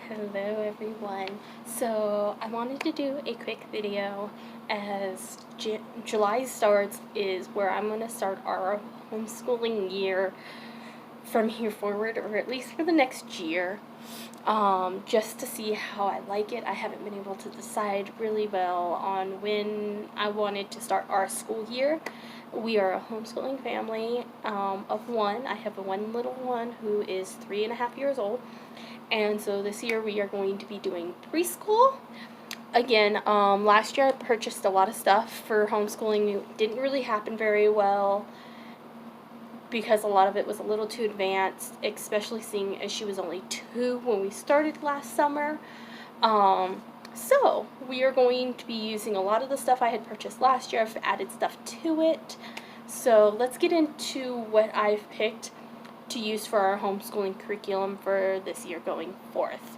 Hello everyone. So I wanted to do a quick video as July starts is where I'm going to start our homeschooling year from here forward, or at least for the next year, just to see how I like it. I haven't been able to decide really well on when I wanted to start our school year. We are a homeschooling family of one. I have one little one who is 3.5 years old. And so this year we are going to be doing preschool. Again, last year I purchased a lot of stuff for homeschooling. It didn't really happen very well because a lot of it was a little too advanced, especially seeing as she was only 2 when we started last summer. So we are going to be using a lot of the stuff I had purchased last year. I've added stuff to it. So let's get into what I've picked to use for our homeschooling curriculum for this year going forth.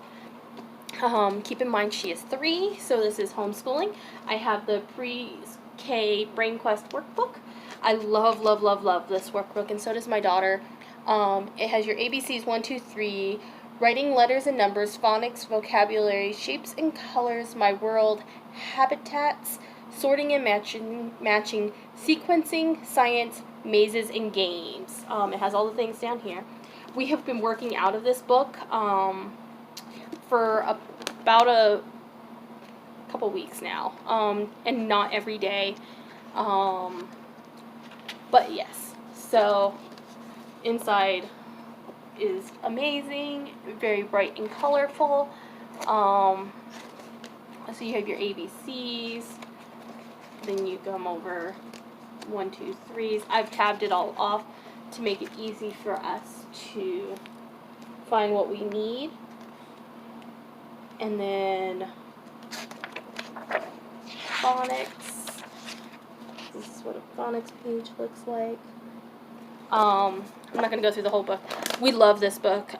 Keep in mind she is 3, so this is homeschooling. I have the Pre-K Brain Quest workbook. I love this workbook, and so does my daughter. It has your ABCs 1, 2, 3, writing letters and numbers, phonics, vocabulary, shapes and colors, my world, habitats, sorting and matching, sequencing, science, mazes, and games. It has all the things down here. We have been working out of this book for about a couple weeks now, and not every day. But yes, so inside is amazing, very bright and colorful. So you have your ABCs, then you come over 1, 2, 3s. I've tabbed it all off to make it easy for us to find what we need. And then phonics. This is what a phonics page looks like. I'm not going to go through the whole book. We love this book.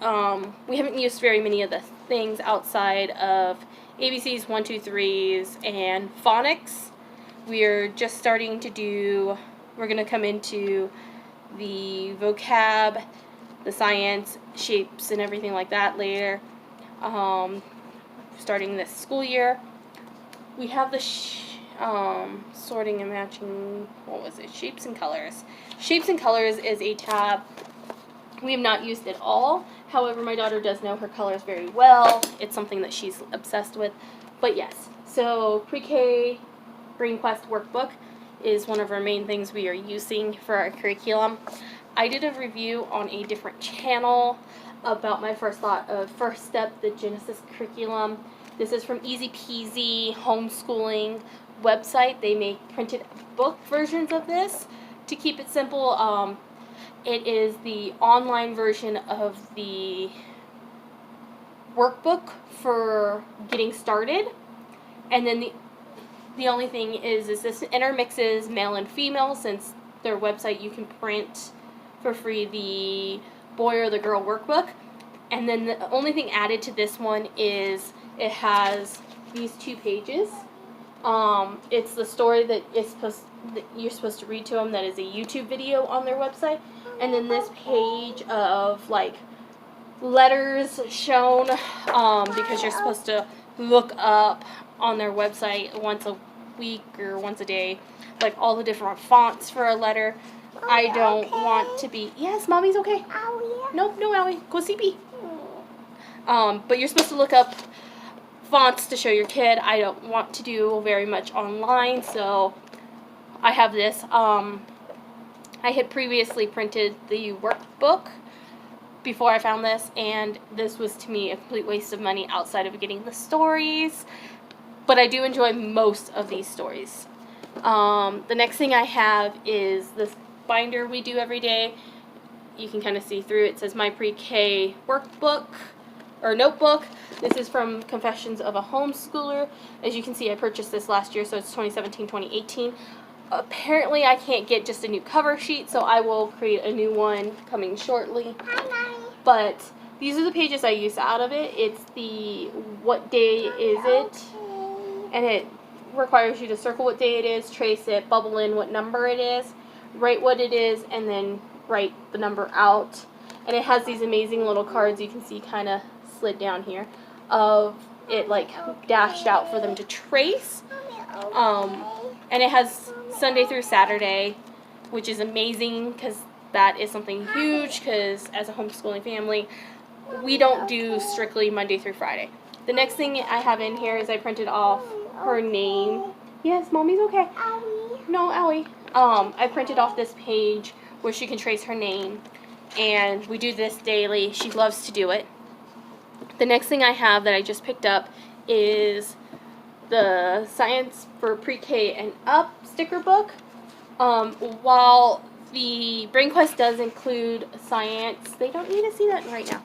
We haven't used very many of the things outside of ABCs, 1, 2, 3s, and phonics. We're just starting to do, we're going to come into the vocab, the science, shapes, and everything like that later. Starting this school year. We have the sorting and matching, what was it? Shapes and colors. Shapes and colors is a tab we have not used at all. However, my daughter does know her colors very well. It's something that she's obsessed with. But yes, so Pre-K Brain Quest workbook is one of our main things we are using for our curriculum. I did a review on a different channel about my first step, the Genesis curriculum. This is from Easy Peasy Homeschooling website. They make printed book versions of this to keep it simple. It is the online version of the workbook for getting started, and then the only thing is this intermixes male and female, since their website you can print for free the boy or the girl workbook. And then the only thing added to this one is it has these 2 pages. It's the story that you're supposed to read to them that is a YouTube video on their website. And then this page of like letters shown, because you're supposed to look up on their website once a week or once a day, like all the different fonts for a letter. I don't want to be, yes, mommy's okay. Owie. Nope, no owie. Go CB. But you're supposed to look up fonts to show your kid. I don't want to do very much online, so I have this. I had previously printed the workbook before I found this, and this was to me a complete waste of money outside of getting the stories. But I do enjoy most of these stories. The next thing I have is this binder we do every day. You can kind of see through it. It says My Pre-K Workbook or Notebook. This is from Confessions of a Homeschooler. As you can see, I purchased this last year, so it's 2017-2018. Apparently, I can't get just a new cover sheet, so I will create a new one coming shortly. But these are the pages I use out of it. It's the what day is it, and it requires you to circle what day it is, trace it, bubble in what number it is, write what it is, and then write the number out. And it has these amazing little cards you can see kind of slid down here. of it like dashed out for them to trace. And it has Sunday through Saturday, which is amazing because that is something huge, because as a homeschooling family, we don't do strictly Monday through Friday. The next thing I have in here is I printed off her name. Yes, Mommy's okay. No, Allie. I printed off this page where she can trace her name, and we do this daily. She loves to do it. The next thing I have that I just picked up is the Science for Pre-K and Up sticker book. While the Brain Quest does include science, they don't need to see that right now.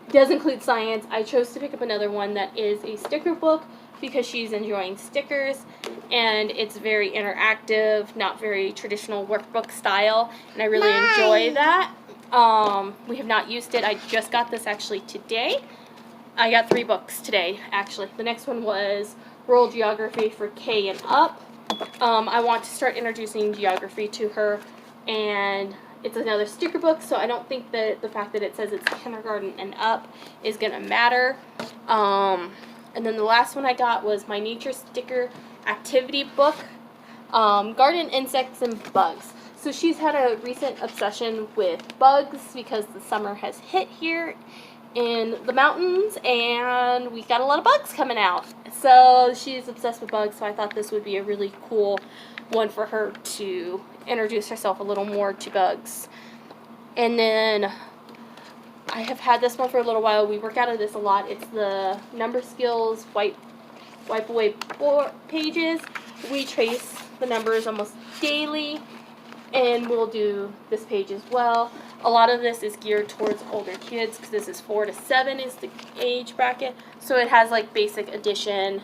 It does include science. I chose to pick up another one that is a sticker book because she's enjoying stickers, and it's very interactive, not very traditional workbook style, and I really enjoy that. We have not used it. I just got this actually today. I got 3 books today, actually. The next one was World Geography for K and Up. I want to start introducing geography to her, and it's another sticker book, so I don't think that the fact that it says it's kindergarten and up is going to matter. And then the last one I got was my nature sticker activity book, Garden Insects and Bugs. So she's had a recent obsession with bugs because the summer has hit here in the mountains, and we got a lot of bugs coming out. So she's obsessed with bugs, so I thought this would be a really cool one for her to introduce herself a little more to bugs. And then I have had this one for a little while. We work out of this a lot. It's the number skills wipe away pages. We trace the numbers almost daily, and we'll do this page as well. A lot of this is geared towards older kids because this is 4 to 7 is the age bracket. So it has like basic addition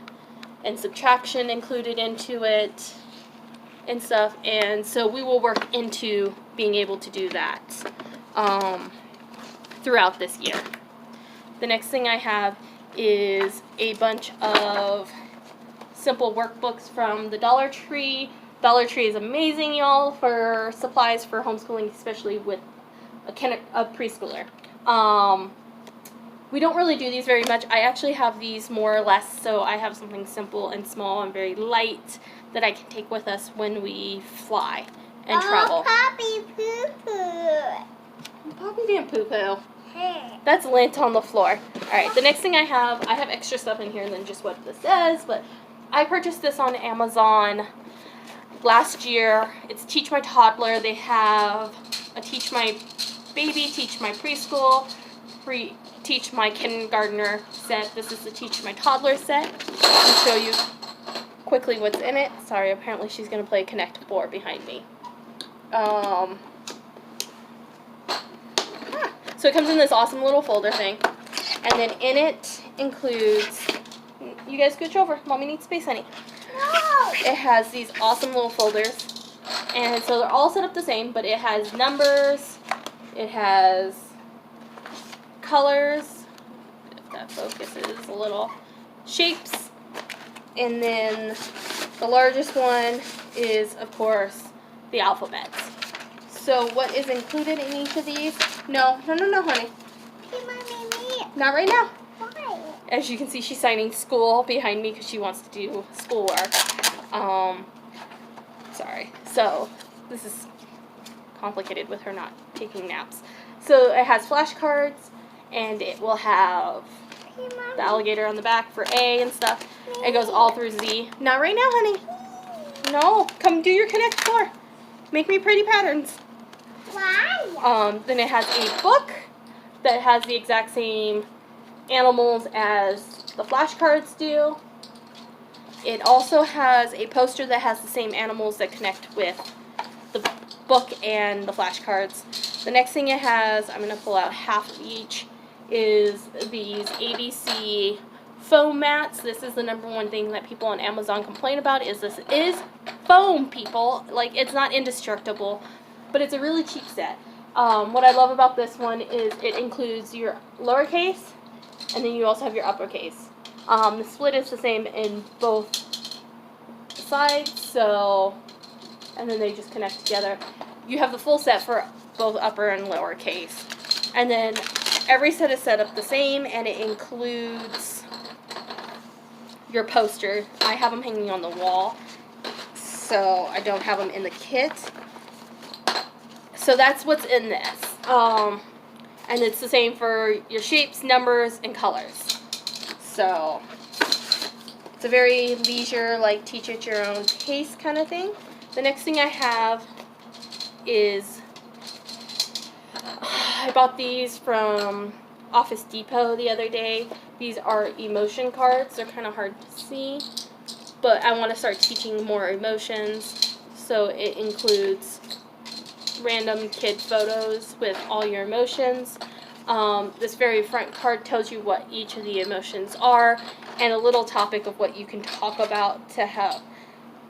and subtraction included into it and stuff. And so we will work into being able to do that throughout this year. The next thing I have is a bunch of simple workbooks from the Dollar Tree. Dollar Tree is amazing, y'all, for supplies for homeschooling, especially with a preschooler. We don't really do these very much. I actually have these more or less, so I have something simple and small and very light that I can take with us when we fly and travel. Poppy poo-poo. Poppy didn't poo-poo. That's lint on the floor. Alright, the next thing I have extra stuff in here than just what this says, but I purchased this on Amazon last year. It's Teach My Toddler. They have a Teach My Baby, Teach My Preschool, Teach My Kindergartner set. This is the Teach My Toddler set. I'll show you quickly what's in it. Sorry, apparently she's going to play Connect 4 behind me. So it comes in this awesome little folder thing. And then in it includes, you guys scooch over. Mommy needs space, honey. No. It has these awesome little folders. And so they're all set up the same, but it has numbers. It has colors, if that focuses a little, shapes, and then the largest one is, of course, the alphabets. So what is included in each of these? No, honey. Hey, Mommy, Not right now. why? As you can see, she's signing school behind me because she wants to do schoolwork. Sorry. So this is complicated with her not taking naps. So it has flashcards, and it will have Hey, Mommy. the alligator on the back for A and stuff. It goes all through Z. Not right now, honey. No, come do your Connect 4. Make me pretty patterns. Why? Then it has a book that has the exact same animals as the flashcards do. It also has a poster that has the same animals that connect with the book and the flashcards. The next thing it has, I'm going to pull out half of each, is these ABC foam mats. This is the number one thing that people on Amazon complain about, is this is foam, people. Like, it's not indestructible, but it's a really cheap set. What I love about this one is it includes your lowercase, and then you also have your uppercase. The split is the same in both sides, so, and then they just connect together. You have the full set for both upper and lowercase. And then every set is set up the same, and it includes your poster. I have them hanging on the wall, so I don't have them in the kit. So that's what's in this. And it's the same for your shapes, numbers, and colors. So it's a very leisure, like teach at your own pace kind of thing. The next thing I have is, I bought these from Office Depot the other day. These are emotion cards. They're kind of hard to see, but I want to start teaching more emotions. So it includes random kid photos with all your emotions. This very front card tells you what each of the emotions are and a little topic of what you can talk about to help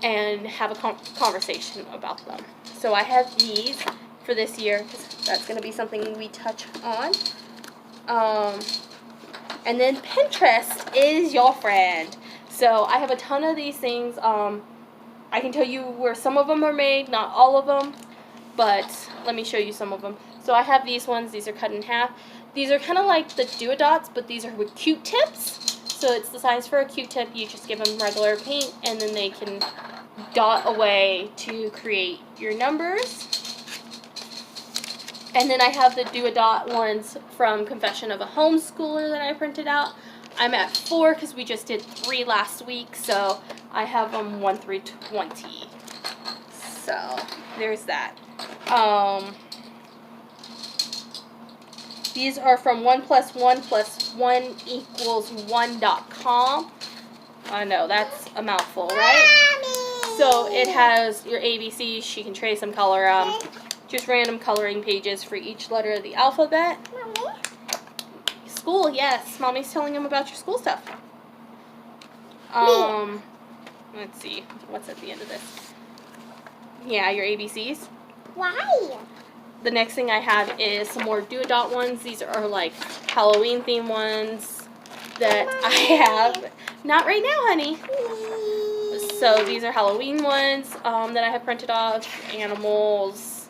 and have a conversation about them. So I have these for this year because that's going to be something we touch on. And then Pinterest is your friend. So I have a ton of these things. I can tell you where some of them are made, not all of them, but let me show you some of them. So I have these ones. These are cut in half. These are kind of like the do-a-dots, but these are with Q-tips. So it's the size for a Q-tip. You just give them regular paint, and then they can dot away to create your numbers. And then I have the do-a-dot ones from Confession of a Homeschooler that I printed out. I'm at 4 because we just did 3 last week, so I have them 1 through 20. So there's that. These are from 1+1+1=1.com. I know, that's a mouthful, right? Mommy. So it has your ABCs. She can trace them, color them. Just random coloring pages for each letter of the alphabet. Mommy. School, yes. Mommy's telling them about your school stuff. Let's see. What's at the end of this? Yeah, your ABCs. Why? The next thing I have is some more do-a-dot ones. These are like Halloween themed ones that I have. Not right now, honey. So these are Halloween ones that I have printed off. Animals.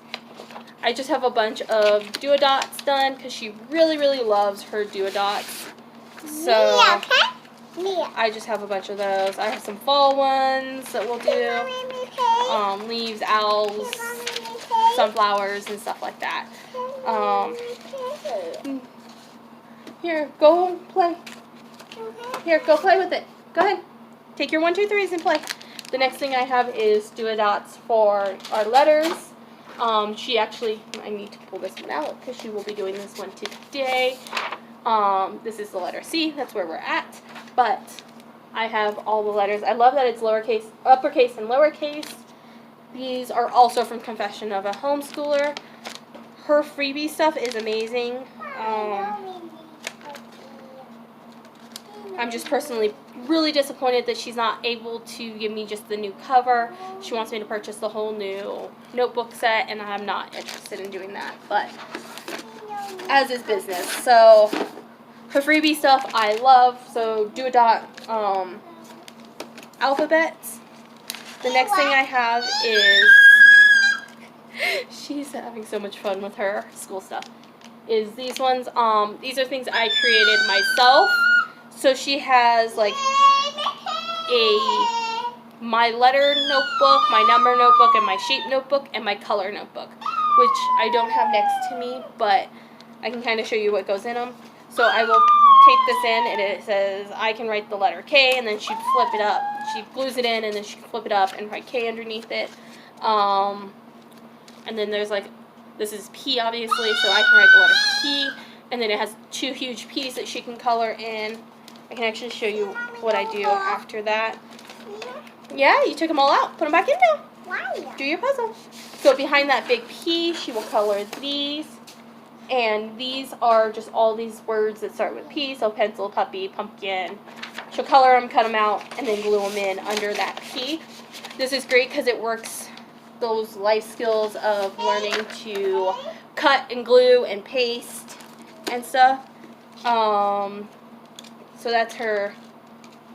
I just have a bunch of do-a-dots done because she really, really loves her do-a-dots. So I just have a bunch of those. I have some fall ones that we'll do. Leaves, owls, sunflowers, and stuff like that. Here, go play. Here, go play with it. Go ahead. Take your 1, 2, 3s and play. The next thing I have is do-a-dots for our letters. She actually, I need to pull this one out because she will be doing this one today. This is the letter C. That's where we're at. But I have all the letters. I love that it's lowercase, uppercase, and lowercase. These are also from Confession of a Homeschooler. Her freebie stuff is amazing. I'm just personally really disappointed that she's not able to give me just the new cover. She wants me to purchase the whole new notebook set, and I'm not interested in doing that. But as is business. So her freebie stuff I love. So do-a-dot alphabets. The next thing I have is, she's having so much fun with her school stuff, is these ones. These are things I created myself. So she has like my letter notebook, my number notebook, and my shape notebook, and my color notebook, which I don't have next to me, but I can kind of show you what goes in them. So I will tape this in, and it says I can write the letter K, and then she'd flip it up. She glues it in, and then she can flip it up and write K underneath it. And then there's like, this is P obviously, so I can write the letter P, and then it has 2 huge P's that she can color in. I can actually show you what I do after that. Yeah, you took them all out. Put them back in now. Why? Do your puzzle. So behind that big P, she will color these. And these are just all these words that start with P. So pencil, puppy, pumpkin. She'll color them, cut them out, and then glue them in under that P. This is great because it works those life skills of learning to cut and glue and paste and stuff. So that's her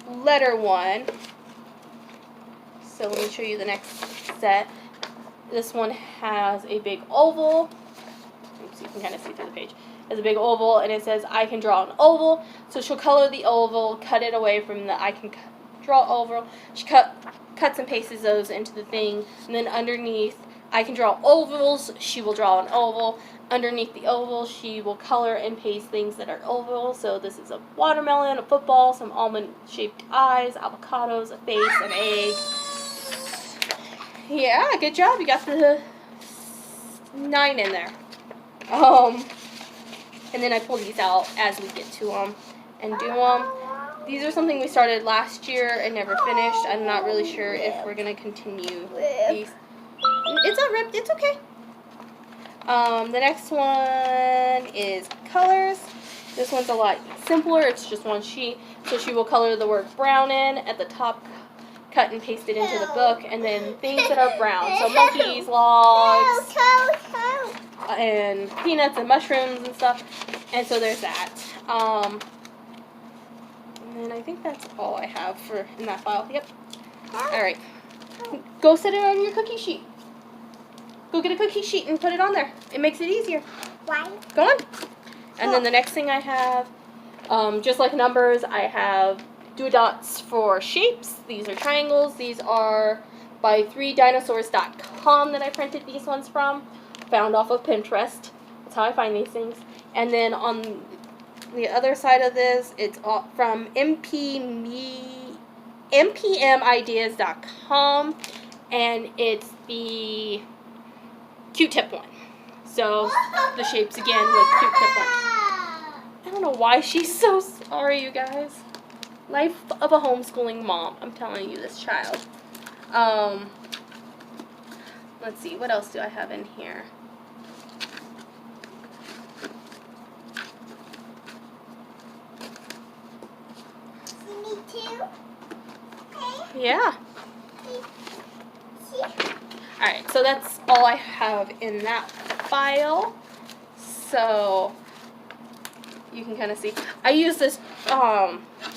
letter one. So let me show you the next set. This one has a big oval. Oops, you can kind of see through the page. is a big oval, and it says I can draw an oval. So she'll color the oval, cut it away from the I can draw oval. She cuts and pastes those into the thing, and then underneath I can draw ovals, she will draw an oval. Underneath the oval, she will color and paste things that are oval. So this is a watermelon, a football, some almond-shaped eyes, avocados, a face, an egg. Yeah, good job. You got the 9 in there. And then I pull these out as we get to them and do them. These are something we started last year and never finished. I'm not really sure if we're going to continue these. It's not ripped. It's okay. The next one is colors. This one's a lot simpler. It's just one sheet. So she will color the word brown in at the top, cut and paste it into the book, and then things that are brown. So monkeys, logs, and peanuts and mushrooms and stuff. And so there's that. And I think that's all I have in that file. Yep. All right. Go set it on your cookie sheet. Go get a cookie sheet and put it on there. It makes it easier. Why? Go on. And then the next thing I have, just like numbers, I have dots for shapes. These are triangles. These are by 3dinosaurs.com that I printed these ones from. Found off of Pinterest. That's how I find these things. And then on the other side of this, it's from mpmideas.com, and it's the Q-tip one. So the shapes again with Q-tip one. I don't know why she's so sorry, you guys. Life of a homeschooling mom. I'm telling you, this child. Let's see, what else do I have in here? You need two? Okay. Yeah. Alright, so that's all I have in that file. So you can kind of see. I use this,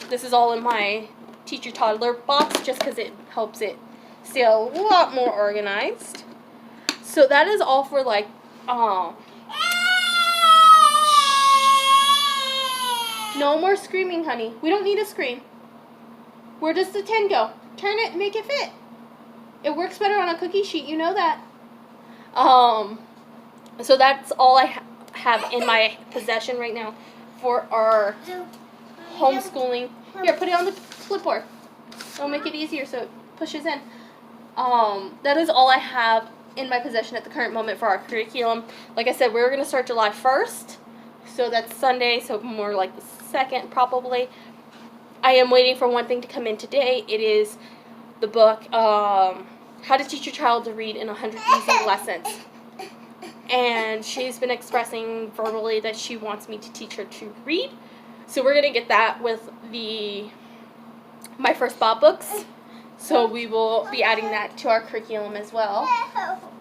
this is all in my teacher toddler box just because it helps it stay a lot more organized. So that is all for like, no more screaming, honey. We don't need a scream. Where does the 10 go? Turn it and make it fit. It works better on a cookie sheet, you know that. So that's all I have in my possession right now for our homeschooling. Here, put it on the clipboard. It'll make it easier so it pushes in. That is all I have in my possession at the current moment for our curriculum. Like I said, we're going to start July 1st. So that's Sunday, so more like the 2nd probably. I am waiting for one thing to come in today. It is the book, How to Teach Your Child to Read in 100 Easy Lessons. And she's been expressing verbally that she wants me to teach her to read. So we're going to get that with My First Bob books. So we will be adding that to our curriculum as well.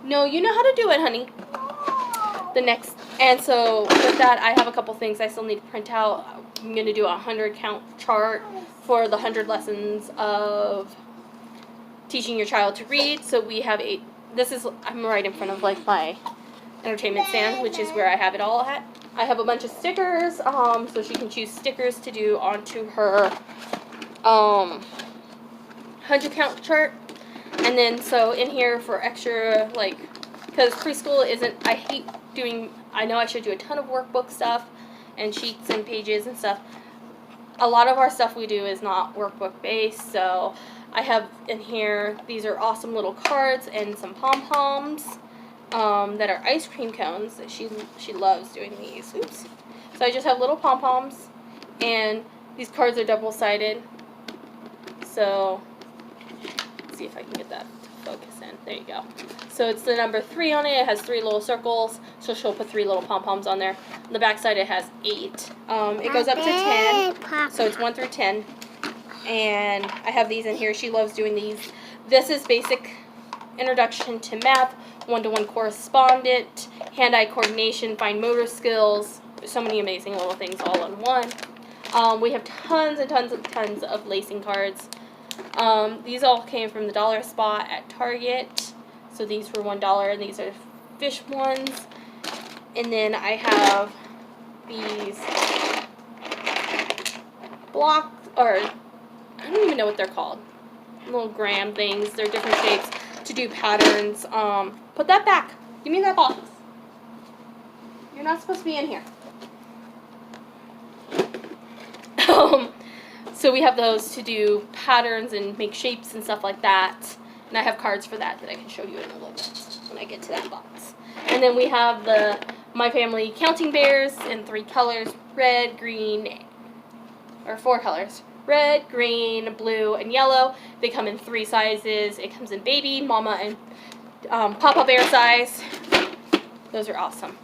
No, you know how to do it, honey. And so with that, I have a couple things I still need to print out. I'm going to do a 100 count chart for the 100 lessons of teaching your child to read. So we have I'm right in front of like my entertainment stand, which is where I have it all at. I have a bunch of stickers, so she can choose stickers to do onto her 100 count chart. And then so in here for extra, like, because preschool I know I should do a ton of workbook stuff and sheets and pages and stuff. A lot of our stuff we do is not workbook based, so I have in here, these are awesome little cards and some pom-poms that are ice cream cones. She loves doing these. Oops. So I just have little pom-poms, and these cards are double-sided. So let's see if I can get that to focus in. There you go. So it's the number 3 on it. It has 3 little circles, so she'll put 3 little pom-poms on there. On the back side it has 8. It goes up to 10, so it's 1 through 10. And I have these in here. She loves doing these. This is basic introduction to math, one-to-one correspondent, hand-eye coordination, fine motor skills. So many amazing little things all in one. We have tons and tons of lacing cards. These all came from the dollar spot at Target. So these were $1, and these are fish ones. And then I have these blocks, or I don't even know what they're called. Little gram things. They're different shapes to do patterns. Put that back. Give me that box. You're not supposed to be in here. So we have those to do patterns and make shapes and stuff like that. And I have cards for that I can show you in a little bit when I get to that box. And then we have the My Family counting bears in 3 colors, red, green, or 4 colors. Red, green, blue, and yellow. They come in 3 sizes. It comes in baby, mama, and Papa bear size. Those are awesome.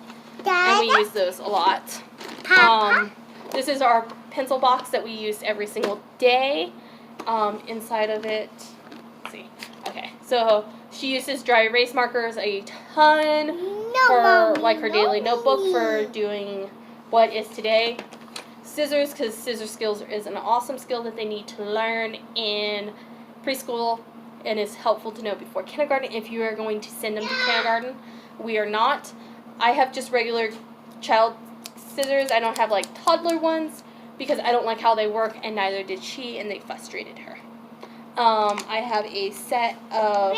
And we use those a lot. This is our pencil box that we use every single day. Inside of it, let's see. Okay, so she uses dry erase markers a ton for like her daily notebook for doing what is today. Scissors, because scissor skills is an awesome skill that they need to learn in preschool and is helpful to know before kindergarten if you are going to send them to kindergarten. We are not. I have just regular child scissors. I don't have like toddler ones because I don't like how they work, and neither did she, and they frustrated her. I have a set of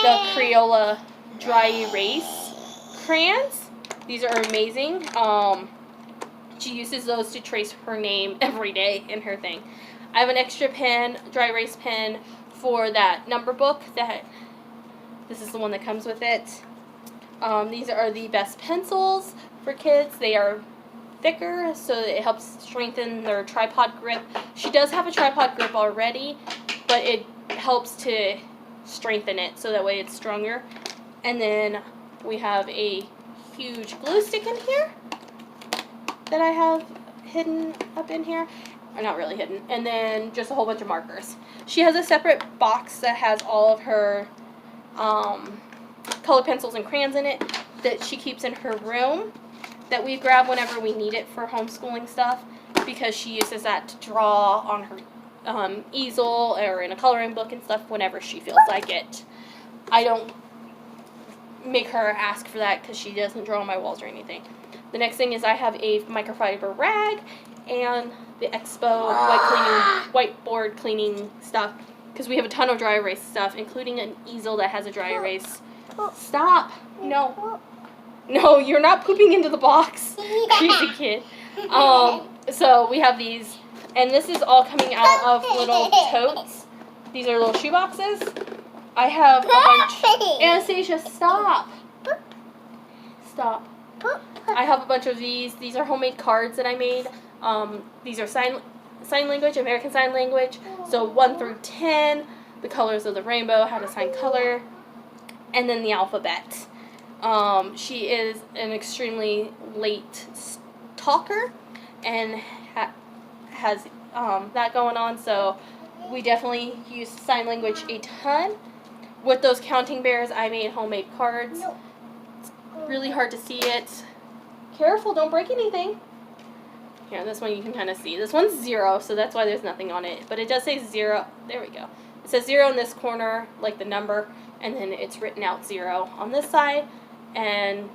the Crayola dry erase crayons. These are amazing. She uses those to trace her name every day in her thing. I have an extra pen, dry erase pen, for that number book. This is the one that comes with it. These are the best pencils for kids. They are thicker, so it helps strengthen their tripod grip. She does have a tripod grip already, but it helps to strengthen it so that way it's stronger. And then we have a huge glue stick in here that I have hidden up in here. Or not really hidden. And then just a whole bunch of markers. She has a separate box that has all of her colored pencils and crayons in it that she keeps in her room that we grab whenever we need it for homeschooling stuff, because she uses that to draw on her easel or in a coloring book and stuff whenever she feels like it. I don't make her ask for that because she doesn't draw on my walls or anything. The next thing is I have a microfiber rag and the Expo whiteboard cleaning stuff, because we have a ton of dry erase stuff, including an easel that has a dry erase. Stop! No. No, you're not pooping into the box, crazy kid. So we have these, and this is all coming out of little totes. These are little shoe boxes. I have a bunch. Anastasia, stop. Stop. I have a bunch of these. These are homemade cards that I made. These are sign language, American Sign Language. So 1 through 10, the colors of the rainbow, how to sign color, and then the alphabet. She is an extremely late talker and has that going on, so we definitely use sign language a ton. With those counting bears, I made homemade cards. It's really hard to see it. Careful, don't break anything. Here, this one you can kind of see. This one's 0, so that's why there's nothing on it. But it does say 0. There we go. It says 0 in this corner, like the number, and then it's written out 0 on this side, and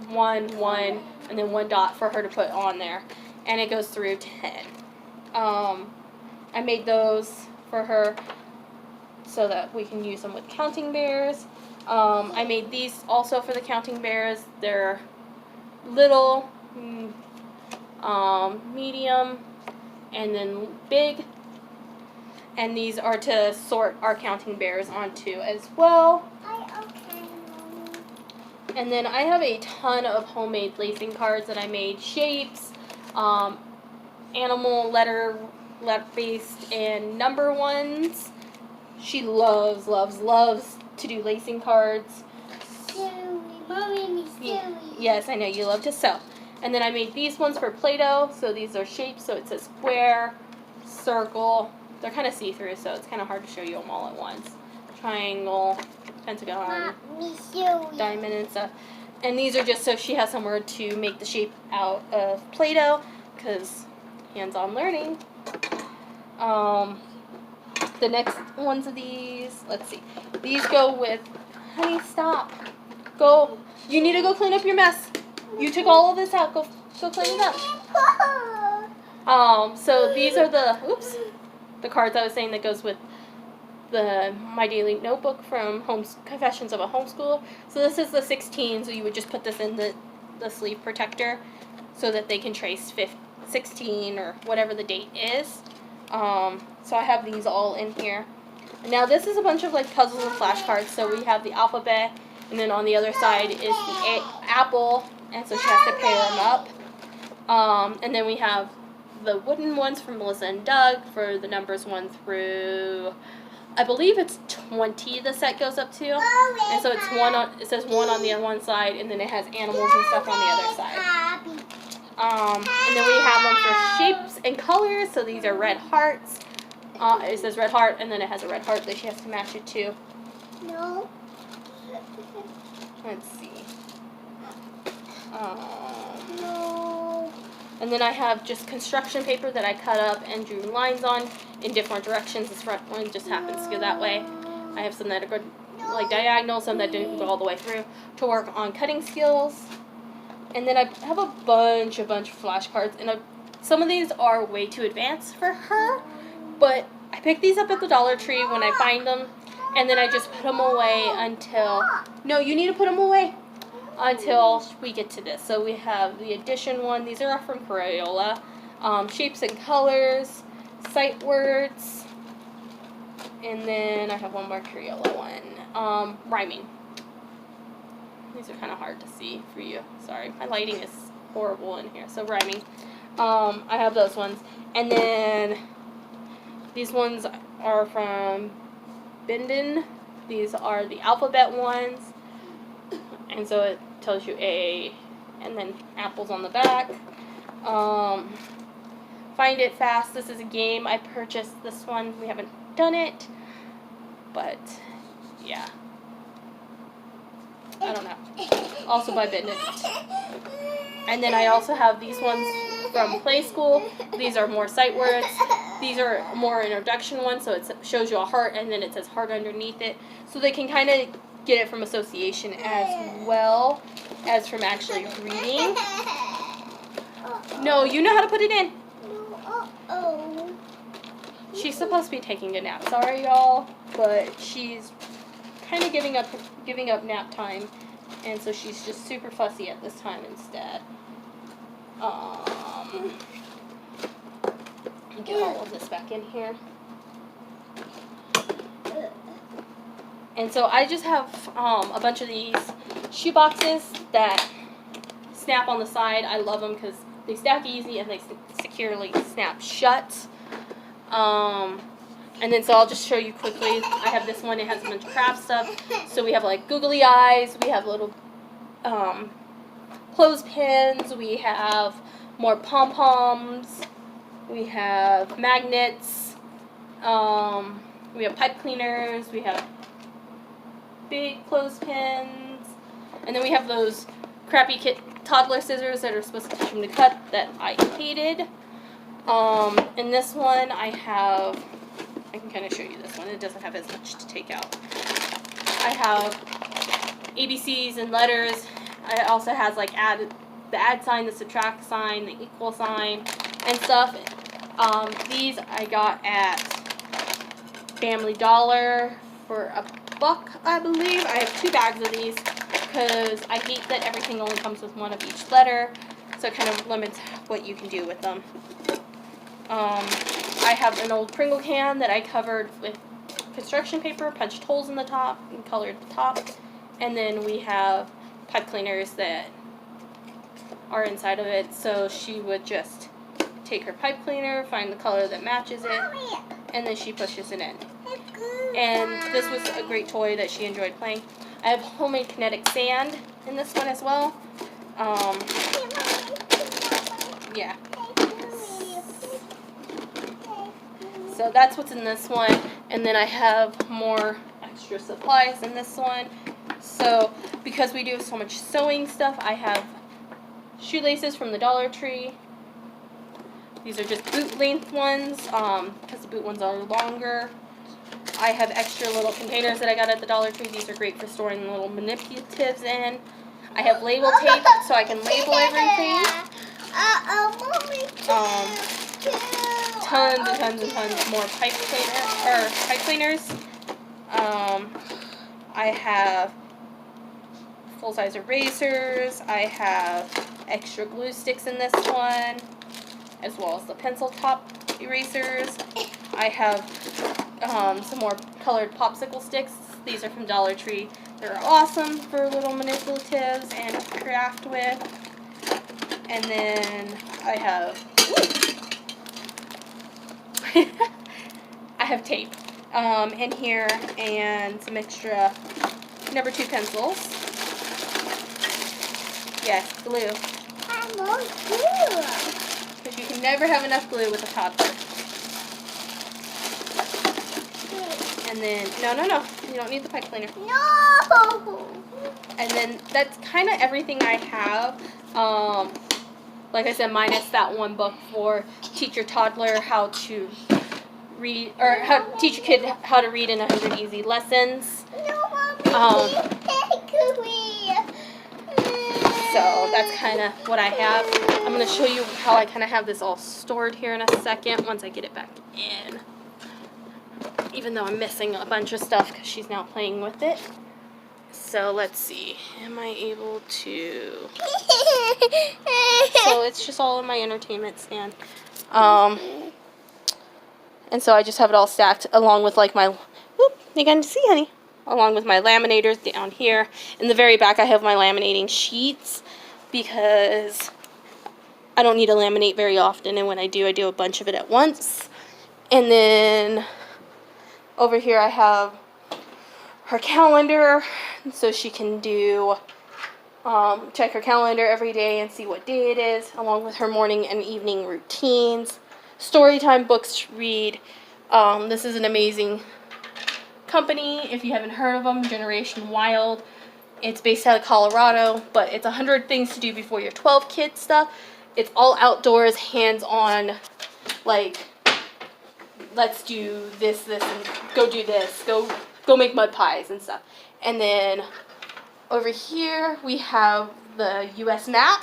1, 1, and then 1 dot for her to put on there. And it goes through 10. I made those for her so that we can use them with counting bears. I made these also for the counting bears. They're little, medium, and then big. And these are to sort our counting bears onto as well. And then I have a ton of homemade lacing cards that I made. Shapes, animal, letter-based, and number ones. She loves, loves, loves to do lacing cards. Yes, I know, you love to sew. And then I made these ones for Play-Doh. So these are shapes, so it's a square, circle. They're kind of see-through, so it's kind of hard to show you them all at once. Triangle, pentagon, diamond, and stuff. And these are just so she has somewhere to make the shape out of Play-Doh, because hands-on learning. The next ones of these, let's see. These go with, honey, stop. Go. You need to go clean up your mess. You took all of this out. Go clean it up. So these are the cards I was saying that goes with the My Daily Notebook from Confessions of a Homeschooler. So this is the 16, so you would just put this in the sleeve protector so that they can trace 16 or whatever the date is. So I have these all in here. Now this is a bunch of like puzzles and flashcards. So we have the alphabet, and then on the other side is the apple, and so she has to pair them up. And then we have the wooden ones from Melissa and Doug for the numbers 1 through, I believe it's 20 the set goes up to. And so it's it says 1 on the one side, and then it has animals and stuff on the other side. And then we have them for shapes and colors. So these are red hearts. It says red heart, and then it has a red heart that she has to match it to. No. Let's see. No. And then I have just construction paper that I cut up and drew lines on in different directions. This front one just happens to go that way. I have some that are good, like diagonal, some that didn't go all the way through to work on cutting skills. And then I have a bunch of flashcards, and some of these are way too advanced for her, but I picked these up at the Dollar Tree when I find them, and then I just put them away until, no, you need to put them away until we get to this. So we have the addition one. These are from Crayola. Shapes and colors, sight words, and then I have one more Crayola one. Rhyming. These are kind of hard to see for you. Sorry, my lighting is horrible in here. So rhyming. I have those ones. And then these ones are from Bindon. These are the alphabet ones. And so it tells you A, and then apples on the back. Find it fast. This is a game. I purchased this one. We haven't done it. But, yeah. I don't know. Also by Bindon. And then I also have these ones from Preschool. These are more sight words. These are more introduction ones, so it shows you a heart, and then it says heart underneath it. So they can kind of get it from association as well as from actually reading. No, you know how to put it in. She's supposed to be taking a nap. Sorry, y'all, but she's kind of giving up nap time, and so she's just super fussy at this time instead. Get all of this back in here. And so I just have a bunch of these shoe boxes that snap on the side. I love them because they stack easy and they securely snap shut. And then so I'll just show you quickly. I have this one. It has a bunch of craft stuff. So we have like googly eyes. We have little clothespins. We have more pom-poms. We have magnets. We have pipe cleaners. We have big clothespins. And then we have those crappy toddler scissors that are supposed to teach them to cut that I hated. In this one I can kind of show you this one. It doesn't have as much to take out. I have ABCs and letters. It also has like the add sign, the subtract sign, the equal sign, and stuff. These I got at Family Dollar for $1, I believe. I have 2 bags of these because I hate that everything only comes with one of each letter, so it kind of limits what you can do with them. I have an old Pringle can that I covered with construction paper, punched holes in the top, and colored the top. And then we have pipe cleaners that are inside of it. So she would just take her pipe cleaner, find the color that matches it, and then she pushes it in. And this was a great toy that she enjoyed playing. I have homemade kinetic sand in this one as well. Yeah. So that's what's in this one. And then I have more extra supplies in this one. So because we do so much sewing stuff, I have shoelaces from the Dollar Tree. These are just boot length ones because the boot ones are longer. I have extra little containers that I got at the Dollar Tree. These are great for storing little manipulatives in. I have label tape so I can label everything. Mommy, Tons and tons and tons more pipe cleaners. I have full-size erasers. I have extra glue sticks in this one, as well as the pencil top erasers. I have some more colored popsicle sticks. These are from Dollar Tree. They're awesome for little manipulatives and to craft with. And then I have I have tape in here and some extra number 2 pencils. Yes, glue. I want glue. Because you can never have enough glue with a toddler. And then, no, you don't need the pipe cleaner. No. And then that's kind of everything I have. Like I said, minus that one book for teach your toddler how to read, or how teach your kid how to read in 100 easy lessons. No, So that's kind of what I have. I'm going to show you how I kind of have this all stored here in a second once I get it back in. Even though I'm missing a bunch of stuff because she's now playing with it. So let's see. Am I able to... So it's just all in my entertainment stand. And so I just have it all stacked along with like my... Whoop, you got to see, honey. Along with my laminators down here. In the very back I have my laminating sheets because I don't need to laminate very often, and when I do a bunch of it at once. And then over here I have her calendar, so she can do check her calendar every day and see what day it is, along with her morning and evening routines. Storytime books to read. This is an amazing company, if you haven't heard of them, Generation Wild. It's based out of Colorado, but it's 100 things to do before you're 12 kid stuff. It's all outdoors, hands-on, like, let's do this, and go do this, go make mud pies and stuff. And then over here we have the U.S. map.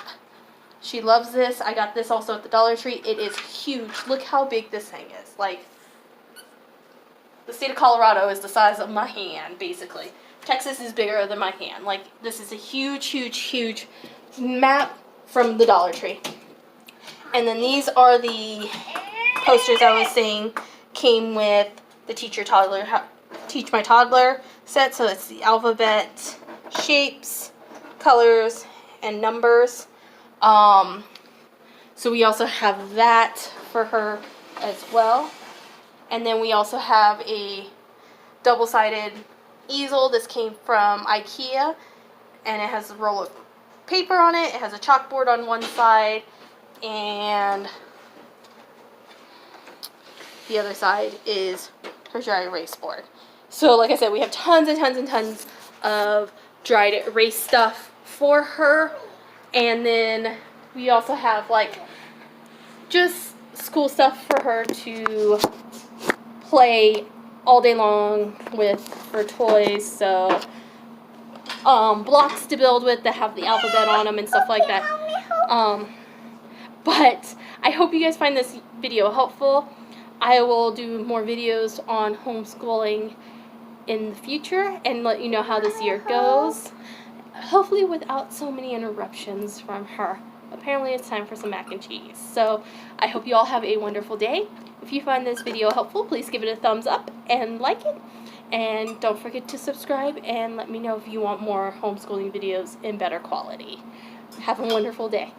She loves this. I got this also at the Dollar Tree. It is huge. Look how big this thing is. Like, the state of Colorado is the size of my hand, basically. Texas is bigger than my hand. Like, this is a huge, huge, huge map from the Dollar Tree. And then these are the posters I was saying came with the Teach My Toddler set. So it's the alphabet, shapes, colors, and numbers. So we also have that for her as well. And then we also have a double-sided easel. This came from IKEA, and it has a roll of paper on it. It has a chalkboard on one side, and the other side is her dry erase board. So like I said, we have tons and tons and tons of dry erase stuff for her. And then we also have like just school stuff for her to play all day long with for toys. So blocks to build with that have the alphabet on them and stuff like that. But I hope you guys find this video helpful. I will do more videos on homeschooling in the future and let you know how this year goes. Hopefully without so many interruptions from her. Apparently it's time for some mac and cheese. So I hope you all have a wonderful day. If you find this video helpful, please give it a thumbs up and like it. And don't forget to subscribe and let me know if you want more homeschooling videos in better quality. Have a wonderful day.